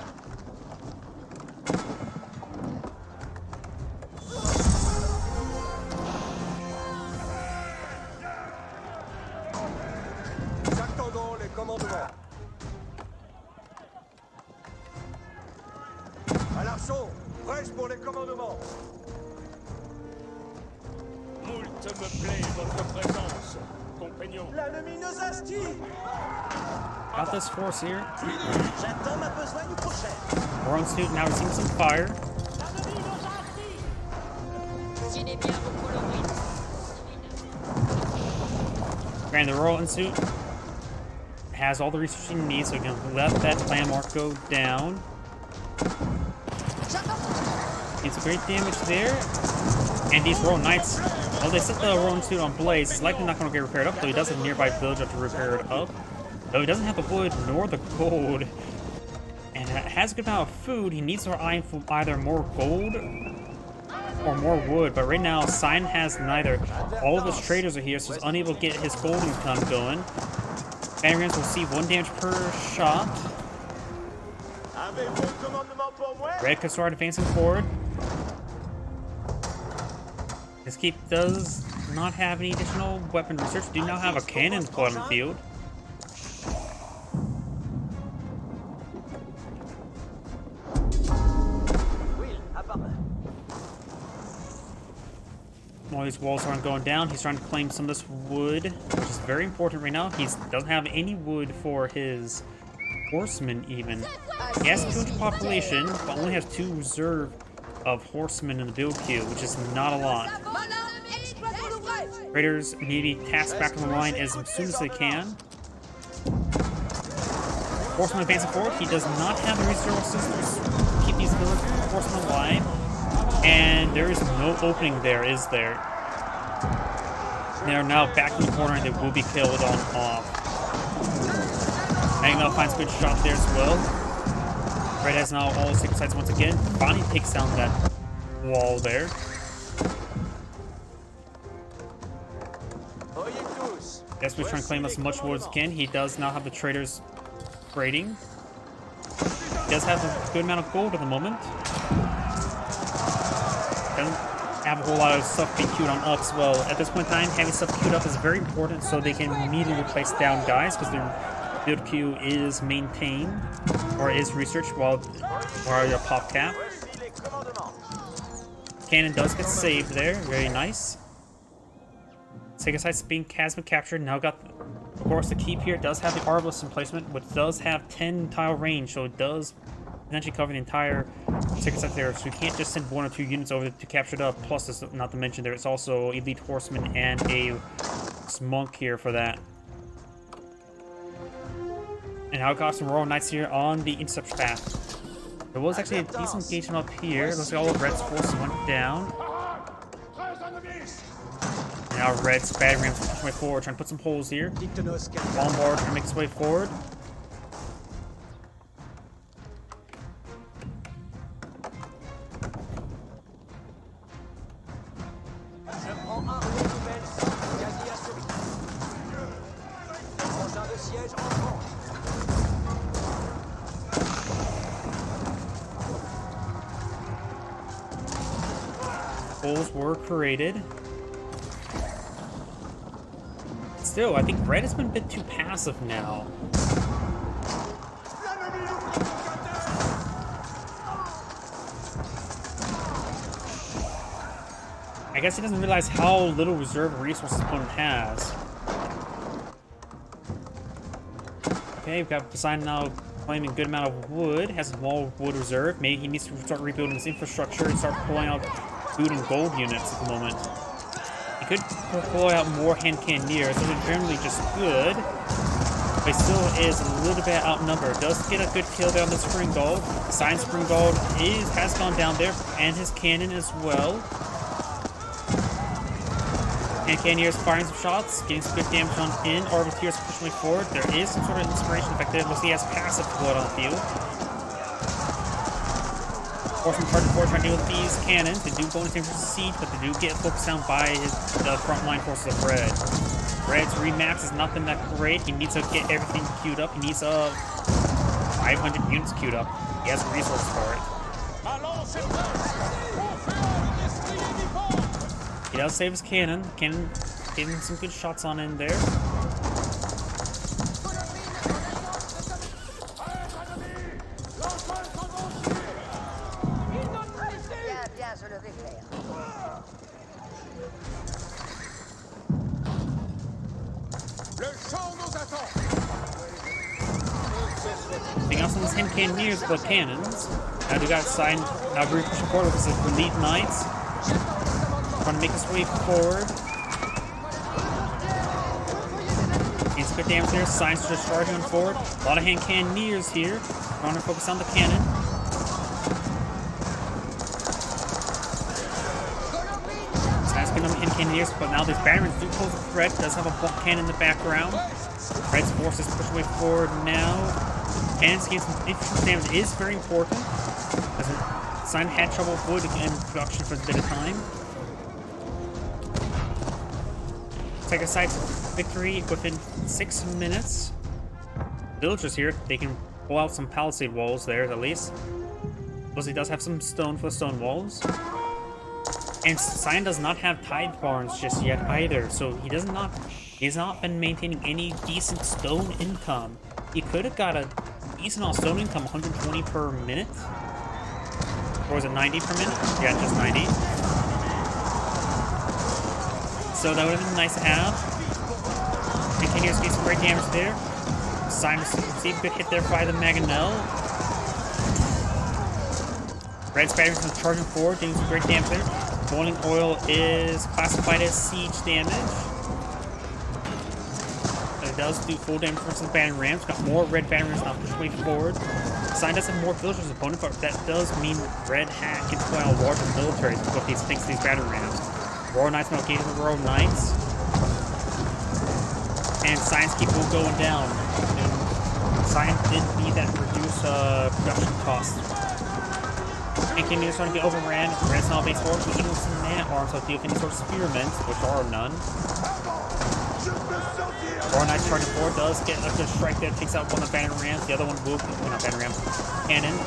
J'attendons les commandements. À l'archon, prêche pour les commandements. Moult me plaît votre présence, compagnon. L'ennemi nous instille. Got this force here. J'attends ma besogne prochaine. We're on student now receiving some fire. Granted, the Royal Institute has all the resources he needs, so we can let that landmark go down. It's a great damage there. And these Royal Knights, well, they set the Royal Institute on blaze. It's likely not going to get repaired up, though he does have a nearby village to repair it up. Though he doesn't have the wood nor the gold, and has a good amount of food, he needs to eye for either more gold or more wood. But right now, Cyan has neither. All of his traders are here, so he's unable to get his gold income going. Banner rams will receive 1 damage per shot. Red can start advancing forward. This keep does not have any additional weapon research. We do now have a cannon put on the field. While these walls aren't going down, he's trying to claim some of this wood, which is very important right now. He doesn't have any wood for his horsemen, even. He has 200 population, but only has 2 reserve of horsemen in the build queue, which is not a lot. Raiders need to be tasked back on the line as soon as they can. Horsemen advancing forward. He does not have the resources to keep these horsemen alive. And there is no opening there, is there? They are now back in the corner and they will be killed on off. Magnael finds a good shot there as well. Red has now all 6 sides once again. Bonnie takes down that wall there. Yes, we're trying to claim as much wood as he can. He does now have the traders upgrading. He does have a good amount of gold at the moment. Doesn't have a whole lot of stuff being queued on up as well. At this point in time, having stuff queued up is very important so they can immediately replace down guys, because their build queue is maintained or is researched while your pop cap. Voici les commandements. Cannon does get saved there, very nice. Sega sites being has been captured. Now got, of course, the keep here does have the Arbalest emplacement, which does have 10 tile range, so it does potentially cover the entire Sega site there. So you can't just send 1 or 2 units over to capture it up. Plus, there's, not to mention, there's also elite horsemen and a monk here for that. And now got some Royal Knights here on the interception path. There was actually a decent engagement up here. Looks like all of Red's forces went down. And now Red's battery rams pushing way forward, trying to put some holes here. Bombard trying to make its way forward. Je prends un rouleau nouvelle sans gagner à celui. Engin de siège en France. Holes were created. Still, I think Red has been a bit too passive now. I guess he doesn't realize how little reserve resources his opponent has. Okay, we've got Poseidon now claiming a good amount of wood, has a small wood reserve. Maybe he needs to start rebuilding his infrastructure and start pulling out food and gold units at the moment. He could pull out more hand cannoneers, those are generally just good. But he still is a little bit outnumbered. Does get a good kill down the Springald. Poseidon Springald has gone down there, and his cannon as well. And Cannoneers firing some shots, getting some good damage on in. Arbiteers pushing way forward. There is some sort of inspiration effect there. Looks like he has passive blood on the field. Horseman charging forward, trying to deal with these cannons. They do bonus damage for siege, but they do get focused down by the frontline forces of Red. Red's remax has not been that great. He needs to get everything queued up. He needs 500 units queued up. He has resources for it. He does save his cannon. Cannon getting some good shots on in there. Bien, bien, je le vais faire. Le champ nous attend. Anything else on these hand cannoneers but cannons. Now we got signed. Now we're pushing forward with the elite knights. Trying to make his way forward. He's good damage there. Signs just charging forward. A lot of hand cannoneers here. Trying to focus on the cannon. Signs getting on hand cannoneers, but now these batteries do pose a threat. Does have a bulk cannon in the background. Red's forces push way forward now. Cannons getting some infantry damage is very important. As Sign had trouble with wood in production for a bit of time. Sega sites victory within 6 minutes. Villagers here, they can pull out some palisade walls there at least. Plus he does have some stone for the stone walls. And Cyan does not have tide barns just yet either, so he's not been maintaining any decent stone income. He could have got a decent on stone income, 120 per minute. Or was it 90 per minute? Yeah, just 90. So that would have been nice to have. Continues to get some great damage there. Simon received a good hit there by the Mangonel. Red's batteries are charging forward, doing some great damage there. Boiling oil is classified as siege damage. It does do full damage for some battery rams. Got more red battery rams now pushing way forward. Sign does have more villagers opponent, but that does mean Red Hat can play on larger militaries with these things, these battery rams. Royal Knights now engaging the Royal Knights. And Science keep on going down. And Science did need that reduced production cost. And King is trying to get overran. Red's now base forward with even some man-at-arms, so deal with any sort of spearmen, which are none. Or Knight charging forward does get a good strike there, takes out one of the banner rams. The other one will be, well, not banner rams, cannon.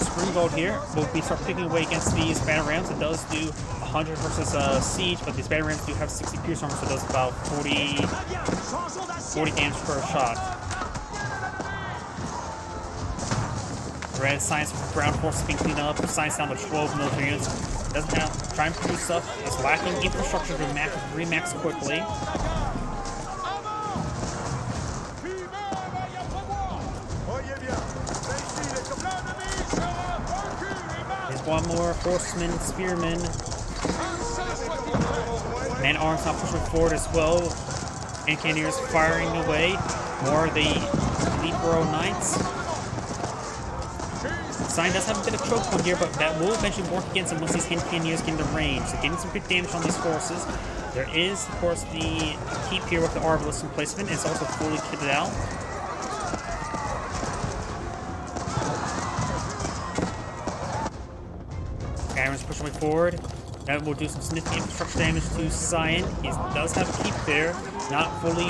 Springbolt here will be start picking away against these banner rams. It does do 100 versus siege, but these banner rams do have 60 pierce armor, so it does about 40 damage per shot. Red Science ground force being cleaned up. Science down to 12 military units. Doesn't have trying to produce stuff. It's lacking infrastructure to remax quickly. There's one more horseman, spearman. Man-at-arms not pushing forward as well. And cannoneers firing away. More of the Libero Knights. Sign does have a bit of choke point here, but that will eventually work against him once these cannoneers get into range. So getting some good damage on these forces. There is, of course, the keep here with the Arbalest in placement. It's also fully kitted out. Aaron's pushing way forward. That will do some significant infrastructure damage to Cyan. He does have a keep there, not fully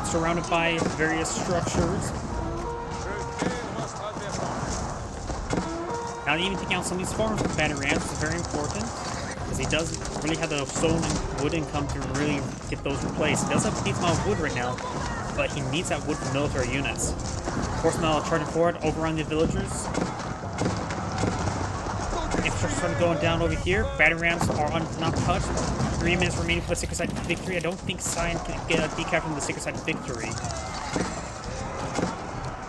surrounded by various structures. Now, even taking out some of these farms with banner rams is very important, because he doesn't really have the stone and wood income to really get those replaced. He does have a decent amount of wood right now, but he needs that wood for military units. Horsemen charging forward, overrun the villagers. Infrastructure started going down over here. Banner rams are not touched. 3 minutes remaining for the Sacred Site victory. I don't think Cyan can get a decap from the Sacred Site victory.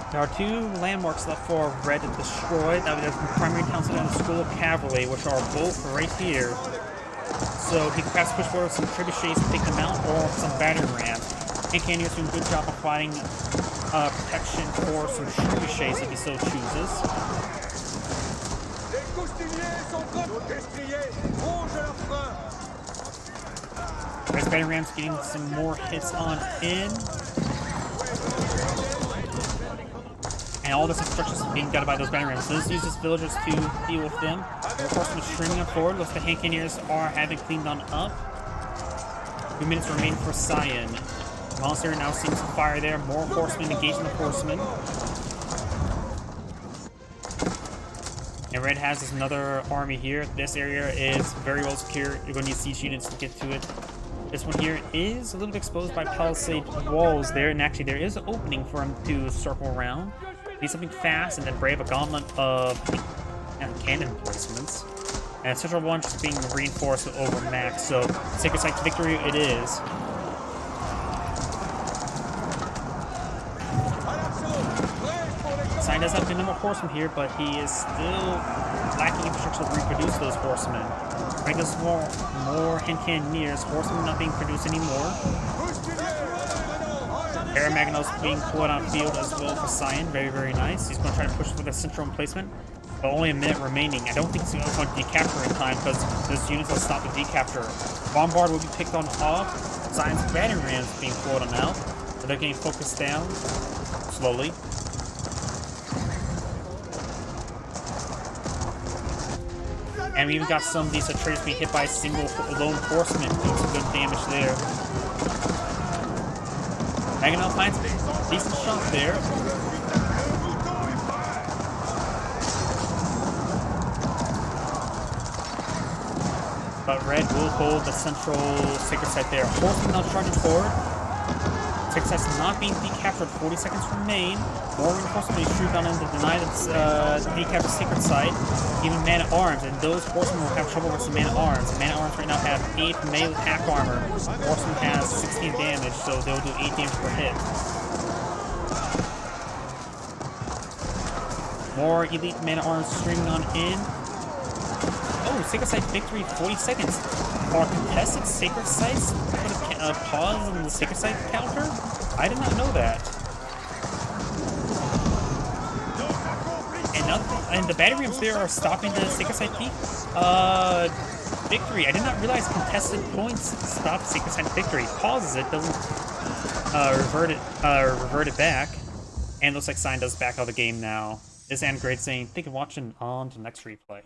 There are 2 landmarks left for Red to destroy. That would have the primary council and the School of Cavalry, which are both right here. So he can perhaps push forward some trebuchets to take them out, or some battering rams. And Canyoneer's doing a good job of finding protection for some trebuchets if he so chooses. Red's battering rams getting some more hits on in. And all this infrastructure is being gutted by those banner rams. So this uses villagers to deal with them. And of course, streaming on forward, looks the hand cannoneers are having cleaned on up. 2 minutes remaining for Cyan. Monster now seeing some fire there. More horsemen engaging the horsemen. And Red has another army here. This area is very well secure. You're going to need siege units to get to it. This one here is a little bit exposed by palisade walls there, and actually there is an opening for him to circle around. Need something fast, and then brave a gauntlet of cannon placements. And Central 1 just being reinforced over max, so Sacred Site victory it is. Sign does have a number of horsemen here, but he is still lacking infrastructure to reproduce those horsemen. Bring us more hand cannoneers, horsemen not being produced anymore. Aramagnos being pulled on field as well for Cyan. Very, very nice. He's going to try to push for the central emplacement, but only a minute remaining. I don't think he's going to decapture in time because those units will stop the decapture. Bombard will be picked on off. Cyan's battering rams being pulled on out, so they're getting focused down slowly. And we even got some of these traders being hit by a single lone horseman, doing some good damage there. Maganel finds a decent shot there. But Red will hold the central Sacred Site there. Horseman now charging forward. Sacred Site's not being decaptured. 40 seconds remain. More reinforcements will be shooting on him to deny the decapture Sacred Site. Even man-at-arms, and those horsemen will have trouble versus man-at-arms. Man-at-arms right now have 8 melee attack armor. Horseman has 16 damage, so they'll do 8 damage per hit. More elite man-at-arms streaming on in. Oh, Sacred Site victory, 40 seconds. Are contested Sacred Sites put a pause on the Sacred Site counter? I did not know that. And the battery rams there are stopping the Sacred Site peak victory. I did not realize contested points stop Sacred Site victory. Pauses it, doesn't revert it back. And looks like Cyan does back out of the game now. This is Andgrade saying, thank you for watching, on to the next replay.